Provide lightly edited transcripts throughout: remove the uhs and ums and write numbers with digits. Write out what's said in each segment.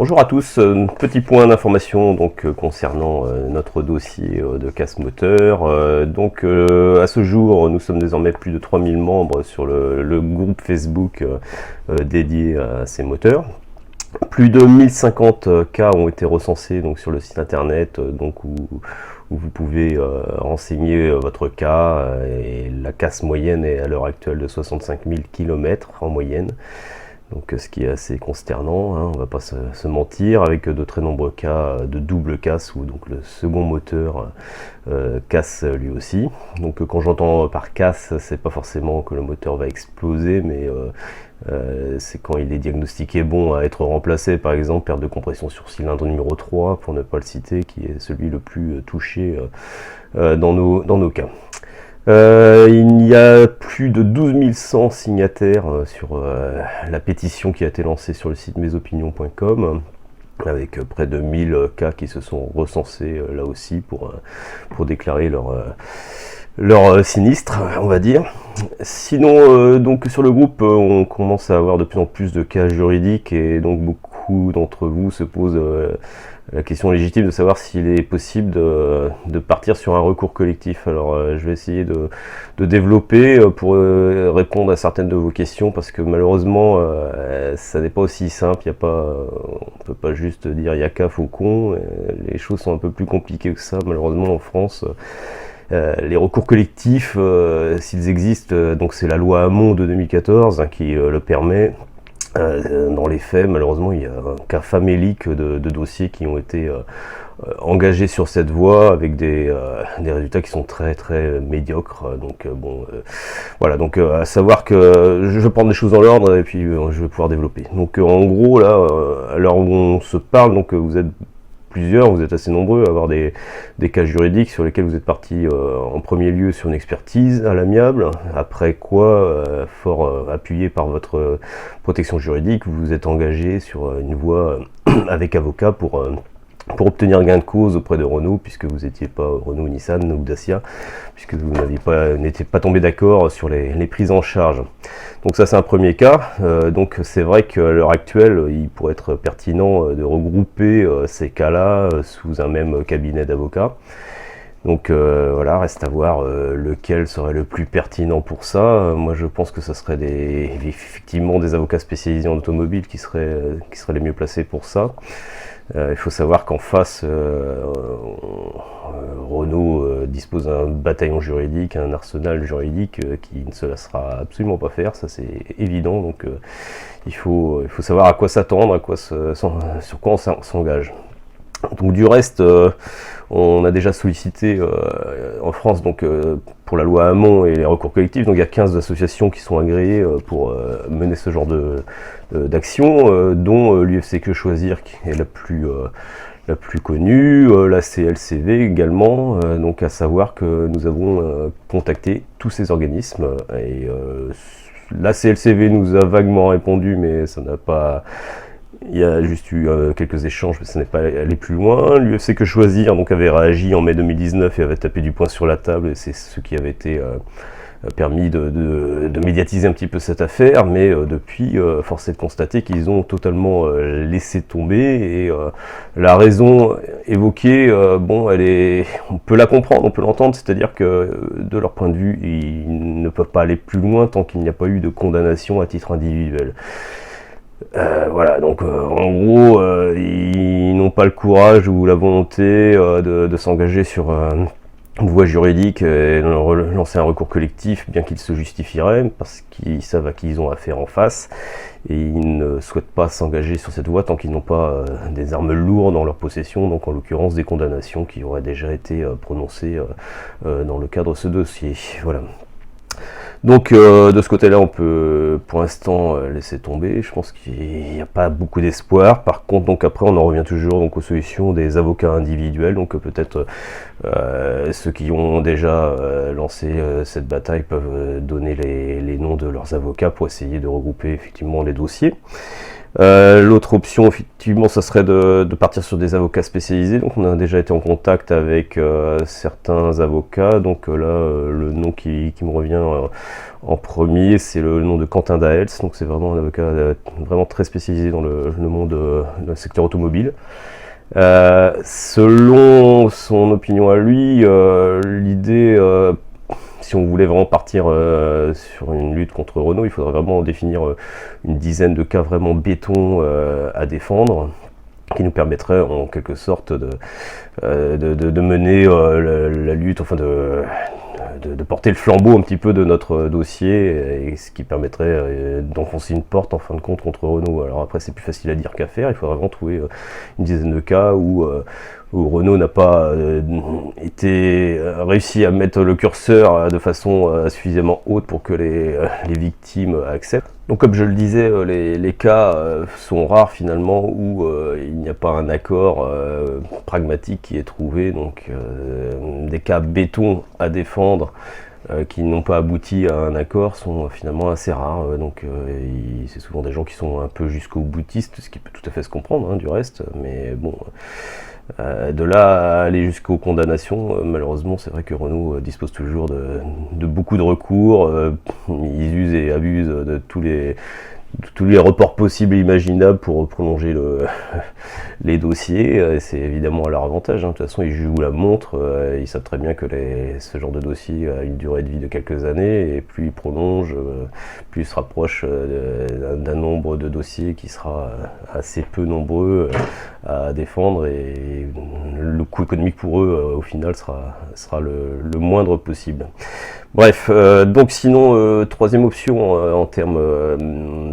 Bonjour à tous, petit point d'information concernant notre dossier de casse moteur. À ce jour, nous sommes désormais plus de 3000 membres sur le groupe Facebook dédié à ces moteurs. Plus de 1050 cas ont été recensés sur le site internet où vous pouvez renseigner votre cas, et la casse moyenne est à l'heure actuelle de 65 000 km en moyenne. Ce qui est assez consternant, on va pas se mentir, avec de très nombreux cas de double casse où le second moteur casse lui aussi. Quand j'entends par casse, c'est pas forcément que le moteur va exploser, mais c'est quand il est diagnostiqué bon à être remplacé, par exemple perte de compression sur cylindre numéro 3, pour ne pas le citer, qui est celui le plus touché dans nos cas. Il y a plus de 12 100 signataires sur la pétition qui a été lancée sur le site mesopinions.com, avec près de 1000 cas qui se sont recensés là aussi pour déclarer leur sinistre, on va dire. Sinon, sur le groupe, on commence à avoir de plus en plus de cas juridiques, et beaucoup d'entre vous se posent la question légitime de savoir s'il est possible de partir sur un recours collectif. Alors je vais essayer de développer pour répondre à certaines de vos questions, parce que malheureusement ça n'est pas aussi simple. On peut pas juste dire yaka faucon, les choses sont un peu plus compliquées que ça malheureusement en France. Les recours collectifs, s'ils existent, c'est la loi Hamon de 2014 qui le permet. Dans les faits, malheureusement, il y a un cas famélique de dossiers qui ont été engagés sur cette voie, avec des résultats qui sont très très médiocres. Voilà, à savoir que je vais prendre les choses dans l'ordre et puis je vais pouvoir développer. En gros, là, à l'heure où on se parle, vous êtes plusieurs, vous êtes assez nombreux à avoir des cas juridiques sur lesquels vous êtes partis en premier lieu sur une expertise à l'amiable, après quoi, fort appuyé par votre protection juridique, vous vous êtes engagé sur une voie avec avocat pour obtenir gain de cause auprès de Renault, puisque vous n'étiez pas Renault, Nissan ou Dacia, puisque vous n'étiez pas tombé d'accord sur les prises en charge. Ça, c'est un premier cas. C'est vrai qu'à l'heure actuelle, il pourrait être pertinent de regrouper ces cas-là sous un même cabinet d'avocats. Voilà, reste à voir lequel serait le plus pertinent pour ça. Moi, je pense que ce serait effectivement des avocats spécialisés en automobile qui seraient les mieux placés pour ça. Il faut savoir qu'en face, Renault dispose d'un bataillon juridique, un arsenal juridique qui ne se laissera absolument pas faire, ça c'est évident. Il faut savoir à quoi s'attendre, sur quoi on s'engage. Du reste, on a déjà sollicité en France pour la loi Hamon et les recours collectifs. Il y a 15 associations qui sont agréées pour mener ce genre d'action, dont l'UFC Que Choisir, qui est la plus connue, la CLCV également. À savoir que nous avons contacté tous ces organismes, et la CLCV nous a vaguement répondu, mais ça n'a pas... Il y a juste eu quelques échanges, mais ça n'est pas allé plus loin. L'UFC Que Choisir avait réagi en mai 2019 et avait tapé du poing sur la table, et c'est ce qui avait été permis de médiatiser un petit peu cette affaire. Mais depuis, force est de constater qu'ils ont totalement laissé tomber, et la raison évoquée, on peut la comprendre, on peut l'entendre, c'est-à-dire que de leur point de vue, ils ne peuvent pas aller plus loin tant qu'il n'y a pas eu de condamnation à titre individuel. Voilà, en gros, ils n'ont pas le courage ou la volonté de s'engager sur une voie juridique et lancer un recours collectif, bien qu'ils se justifieraient, parce qu'ils savent à qui ils ont affaire en face, et ils ne souhaitent pas s'engager sur cette voie tant qu'ils n'ont pas des armes lourdes dans leur possession, en l'occurrence des condamnations qui auraient déjà été prononcées dans le cadre de ce dossier. Voilà. De ce côté-là, on peut pour l'instant laisser tomber. Je pense qu'il n'y a pas beaucoup d'espoir. Par contre, après, on en revient toujours aux solutions des avocats individuels. Peut-être ceux qui ont déjà lancé cette bataille peuvent donner les noms de leurs avocats pour essayer de regrouper effectivement les dossiers. L'autre option, effectivement, ça serait de partir sur des avocats spécialisés. Donc, on a déjà été en contact avec certains avocats. Donc là, le nom qui me revient en premier, c'est le nom de Quentin Daels. Donc, c'est vraiment un avocat vraiment très spécialisé dans le monde, le secteur automobile. Selon son opinion à lui, l'idée, si on voulait vraiment partir sur une lutte contre Renault, il faudrait vraiment définir une dizaine de cas vraiment béton à défendre, qui nous permettrait en quelque sorte de mener la lutte, enfin de porter le flambeau un petit peu de notre dossier, et ce qui permettrait d'enfoncer une porte en fin de compte contre Renault. Alors après, c'est plus facile à dire qu'à faire. Il faudrait vraiment trouver une dizaine de cas où Renault n'a pas réussi à mettre le curseur de façon suffisamment haute pour que les victimes acceptent. Donc comme je le disais, les cas sont rares finalement où il n'y a pas un accord pragmatique qui est trouvé. Donc des cas béton à défendre qui n'ont pas abouti à un accord sont finalement assez rares. C'est souvent des gens qui sont un peu jusqu'au boutiste, ce qui peut tout à fait se comprendre du reste. Mais bon, de là à aller jusqu'aux condamnations, malheureusement, c'est vrai que Renault dispose toujours de beaucoup de recours. Ils usent et abusent de tous les reports possibles et imaginables pour prolonger les dossiers. C'est évidemment à leur avantage. De toute façon, ils jouent la montre. Ils savent très bien que ce genre de dossier a une durée de vie de quelques années, et plus ils prolongent, plus ils se rapprochent d'un nombre de dossiers qui sera assez peu nombreux à défendre, et le coût économique pour eux au final sera le moindre possible. Bref, donc sinon, troisième option en termes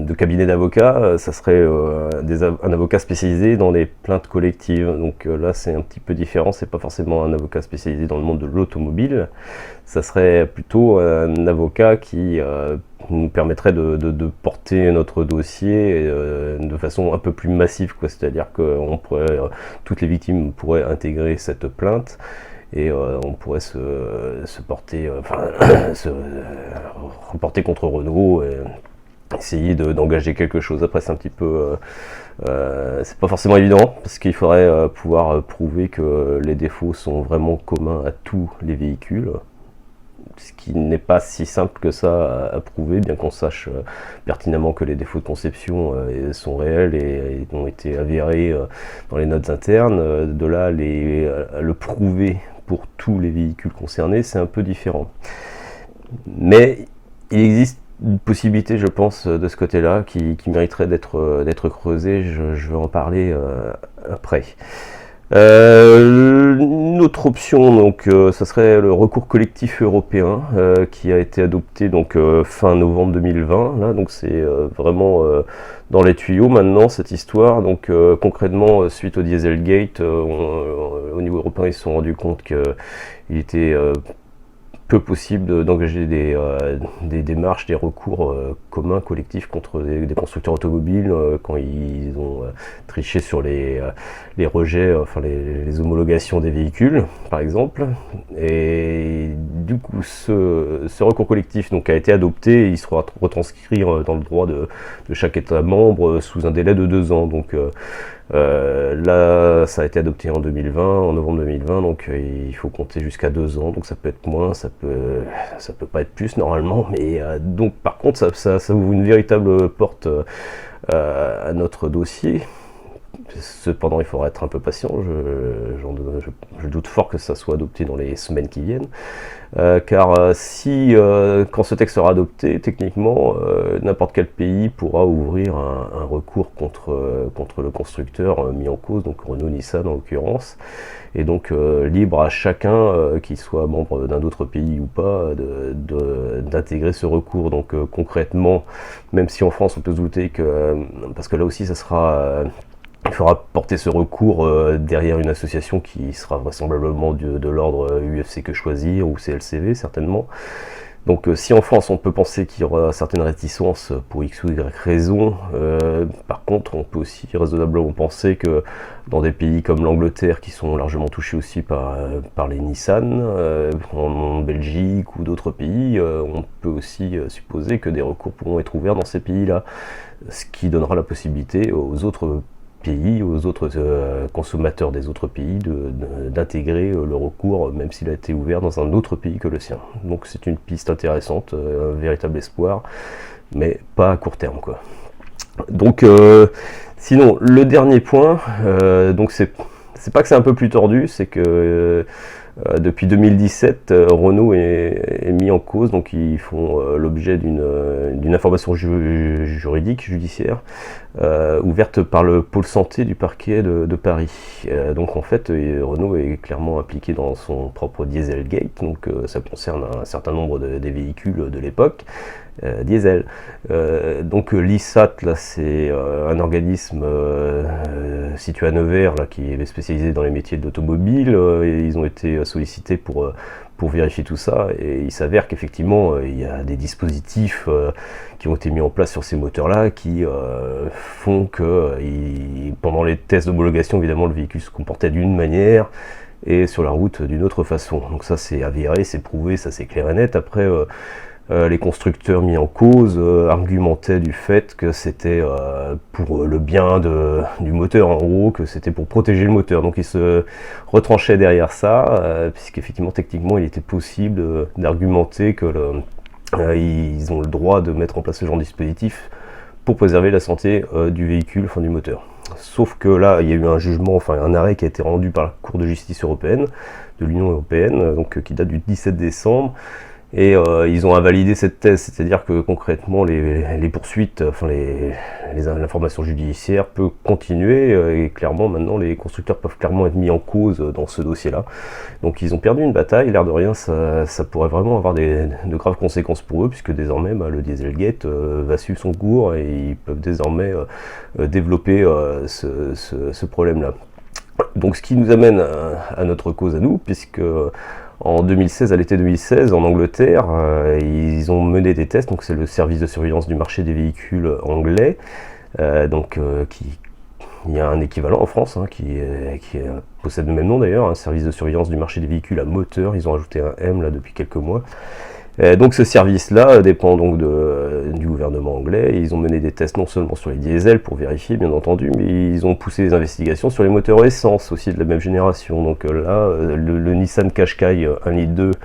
de cabinet d'avocats, ça serait un avocat spécialisé dans les plaintes collectives. Donc là, c'est un petit peu différent. C'est pas forcément un avocat spécialisé dans le monde de l'automobile. Ça serait plutôt un avocat qui nous permettrait de porter notre dossier de façon un peu plus massive, quoi. C'est-à-dire que toutes les victimes pourraient intégrer cette plainte. Et on pourrait se reporter contre Renault, et essayer d'engager quelque chose. Après, c'est un petit peu, c'est pas forcément évident, parce qu'il faudrait pouvoir prouver que les défauts sont vraiment communs à tous les véhicules, ce qui n'est pas si simple que ça à prouver, bien qu'on sache pertinemment que les défauts de conception sont réels et ont été avérés dans les notes internes. De là, le prouver pour tous les véhicules concernés, c'est un peu différent. Mais il existe une possibilité, je pense, de ce côté-là, qui mériterait d'être creusée. Je vais en parler après. Une autre option, donc, ça serait le recours collectif européen qui a été adopté donc fin novembre 2020. Là, donc c'est vraiment dans les tuyaux maintenant cette histoire. Donc concrètement, suite au Dieselgate, au niveau européen, ils se sont rendus compte qu'il était peu possible d'engager des démarches, des recours communs, collectifs contre des constructeurs automobiles quand ils ont triché sur les rejets, enfin les homologations des véhicules, par exemple. Et du coup, ce recours collectif donc, a été adopté, et il sera retranscrit dans le droit de chaque État membre sous un délai de 2 ans. Donc là, ça a été adopté en 2020, en novembre 2020, donc il faut compter jusqu'à 2 ans, donc ça peut être moins, ça peut pas être plus normalement, mais donc par contre ça ouvre une véritable porte à notre dossier. Cependant, il faudra être un peu patient. Je doute fort que ça soit adopté dans les semaines qui viennent, car quand ce texte sera adopté, techniquement, n'importe quel pays pourra ouvrir un recours contre le constructeur mis en cause, donc Renault, Nissan en l'occurrence, et donc libre à chacun, qu'il soit membre d'un autre pays ou pas, d'intégrer ce recours. Donc concrètement, même si en France on peut se douter que, parce que là aussi ça sera il faudra porter ce recours derrière une association qui sera vraisemblablement de l'ordre UFC Que Choisir ou CLCV certainement. Donc si en France on peut penser qu'il y aura certaines réticences pour X ou Y raison, par contre on peut aussi raisonnablement penser que dans des pays comme l'Angleterre qui sont largement touchés aussi par les Nissan, en Belgique ou d'autres pays, on peut aussi supposer que des recours pourront être ouverts dans ces pays-là, ce qui donnera la possibilité aux autres pays, aux autres consommateurs des autres pays d'intégrer le recours, même s'il a été ouvert dans un autre pays que le sien. Donc c'est une piste intéressante, un véritable espoir, mais pas à court terme, quoi. Donc sinon, le dernier point, donc c'est pas que c'est un peu plus tordu, c'est que depuis 2017, Renault est mis en cause, donc ils font l'objet d'une information juridique, judiciaire, ouverte par le pôle santé du parquet de Paris. Donc en fait, Renault est clairement impliqué dans son propre Dieselgate, donc ça concerne un certain nombre des véhicules de l'époque. Diesel. Donc l'ISAT, là, c'est un organisme situé à Nevers, là, qui est spécialisé dans les métiers de l'automobile, et ils ont été sollicités pour vérifier tout ça, et il s'avère qu'effectivement il y a des dispositifs qui ont été mis en place sur ces moteurs-là qui font que pendant les tests d'homologation, évidemment, le véhicule se comportait d'une manière et sur la route d'une autre façon. Donc ça, c'est avéré, c'est prouvé, ça c'est clair et net. Après, les constructeurs mis en cause argumentaient du fait que c'était pour le bien du moteur, en gros, que c'était pour protéger le moteur. Donc ils se retranchaient derrière ça, puisqu'effectivement techniquement il était possible d'argumenter que ils ont le droit de mettre en place ce genre de dispositif pour préserver la santé du véhicule, enfin du moteur. Sauf que là, il y a eu un jugement, enfin un arrêt qui a été rendu par la Cour de justice européenne, de l'Union européenne, donc qui date du 17 décembre, et ils ont invalidé cette thèse, c'est-à-dire que concrètement les poursuites, enfin l'information judiciaire peut continuer, et clairement maintenant les constructeurs peuvent clairement être mis en cause dans ce dossier-là. Donc ils ont perdu une bataille, l'air de rien, ça pourrait vraiment avoir de graves conséquences pour eux, puisque désormais le Dieselgate va suivre son cours, et ils peuvent désormais développer ce problème-là. Donc ce qui nous amène à notre cause à nous, puisque en 2016, à l'été 2016, en Angleterre, ils ont mené des tests, donc c'est le service de surveillance du marché des véhicules anglais, il y a un équivalent en France qui possède le même nom d'ailleurs, un service de surveillance du marché des véhicules à moteur, ils ont ajouté un M là depuis quelques mois. Donc ce service-là dépend donc du gouvernement anglais. Ils ont mené des tests non seulement sur les diesels pour vérifier bien entendu, mais ils ont poussé des investigations sur les moteurs essence aussi de la même génération. Donc là, le Nissan Qashqai 1,2 litre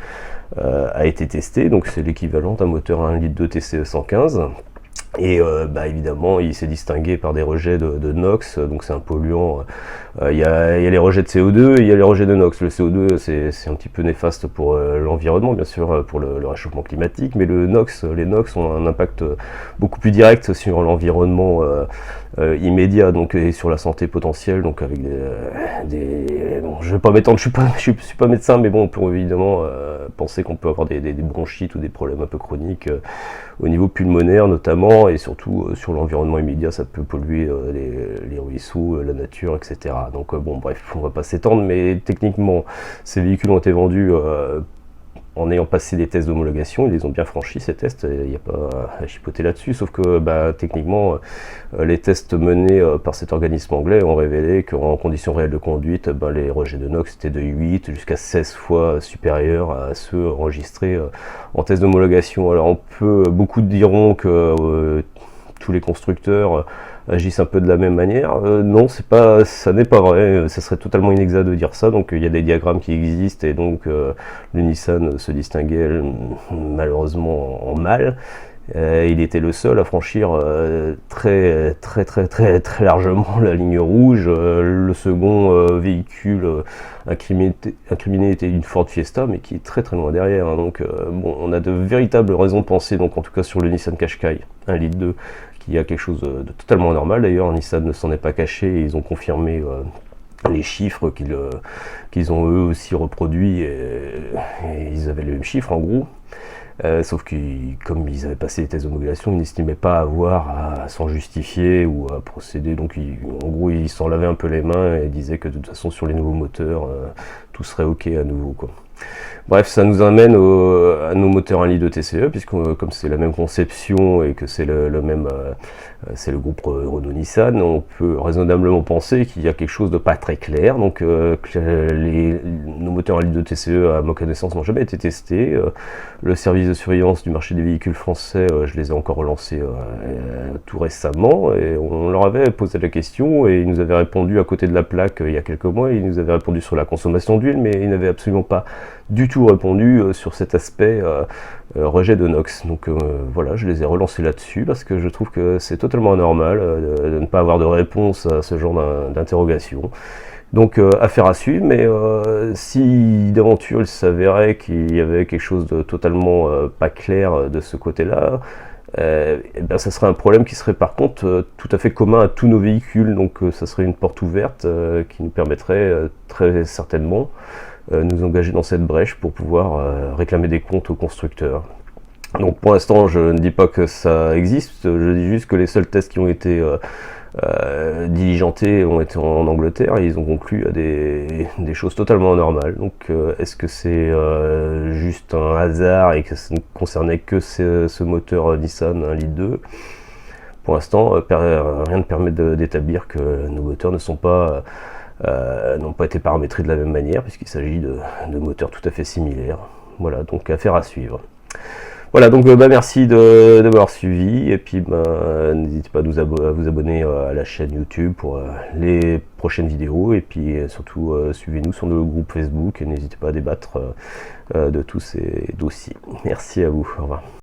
a été testé, donc c'est l'équivalent d'un moteur 1,2 litre TCE 115. Et évidemment, il s'est distingué par des rejets de NOx, donc c'est un polluant. Il y a les rejets de CO2 et il y a les rejets de NOx. Le CO2, c'est un petit peu néfaste pour l'environnement, bien sûr, pour le réchauffement climatique, mais les NOx ont un impact beaucoup plus direct sur l'environnement immédiat, donc et sur la santé potentielle, donc avec bon, je vais pas m'étendre, je suis pas médecin, mais bon, on peut évidemment penser qu'on peut avoir des bronchites ou des problèmes un peu chroniques au niveau pulmonaire notamment, et surtout sur l'environnement immédiat, ça peut polluer les ruisseaux, la nature, etc. Donc bon, bref, on va pas s'étendre, mais techniquement, ces véhicules ont été vendus en ayant passé des tests d'homologation. Ils les ont bien franchis, ces tests, il n'y a pas à chipoter là-dessus, sauf que techniquement, les tests menés par cet organisme anglais ont révélé qu'en conditions réelles de conduite, les rejets de NOx étaient de 8 jusqu'à 16 fois supérieurs à ceux enregistrés en test d'homologation. Alors beaucoup diront que tous les constructeurs agissent un peu de la même manière. Non, ça n'est pas vrai, ça serait totalement inexact de dire ça. Donc il y a des diagrammes qui existent, et donc le Nissan se distinguait malheureusement en mal. Il était le seul à franchir très largement la ligne rouge. Le second véhicule incriminé était une Ford Fiesta, mais qui est très loin derrière. Donc bon, on a de véritables raisons de penser, donc en tout cas sur le Nissan Qashqai 1,2 litre, qu'il y a quelque chose de totalement anormal. D'ailleurs, Nissan ne s'en est pas caché, et ils ont confirmé les chiffres qu'ils ont eux aussi reproduits, et ils avaient les mêmes chiffres en gros. Sauf que comme ils avaient passé les tests d'homologation, ils n'estimaient pas avoir à s'en justifier ou à procéder, donc en gros ils s'en lavaient un peu les mains et disaient que de toute façon sur les nouveaux moteurs tout serait ok à nouveau, quoi. Bref, ça nous amène à nos moteurs 1 litre de TCE, puisque comme c'est la même conception et que c'est le même, c'est le groupe Renault-Nissan, on peut raisonnablement penser qu'il y a quelque chose de pas très clair. Donc nos moteurs 1 litre de TCE, à ma connaissance, n'ont jamais été testés. Le service de surveillance du marché des véhicules français, je les ai encore relancés tout récemment, et on leur avait posé la question, et ils nous avaient répondu à côté de la plaque il y a quelques mois. Ils nous avaient répondu sur la consommation d'huile, mais ils n'avaient absolument pas du tout répondu sur cet aspect rejet de NOx. Donc voilà, je les ai relancés là-dessus parce que je trouve que c'est totalement anormal de ne pas avoir de réponse à ce genre d'interrogation. Donc affaire à suivre, mais si d'aventure il s'avérait qu'il y avait quelque chose de totalement pas clair de ce côté-là, et ben, ça serait un problème qui serait par contre tout à fait commun à tous nos véhicules. Donc ça serait une porte ouverte qui nous permettrait très certainement nous engager dans cette brèche pour pouvoir réclamer des comptes aux constructeurs. Donc pour l'instant, je ne dis pas que ça existe, je dis juste que les seuls tests qui ont été diligentés ont été en Angleterre, et ils ont conclu à des choses totalement normales. Donc est-ce que c'est juste un hasard et que ça ne concernait que ce moteur Nissan 1 litre 2? Pour l'instant, rien ne permet d'établir que nos moteurs n'ont pas été paramétrés de la même manière, puisqu'il s'agit de moteurs tout à fait similaires. Voilà, donc affaire à suivre. Voilà, donc merci de m'avoir suivi, et puis n'hésitez pas à vous abonner à la chaîne YouTube pour les prochaines vidéos, et puis surtout suivez-nous sur le groupe Facebook, et n'hésitez pas à débattre de tous ces dossiers. Merci à vous, au revoir.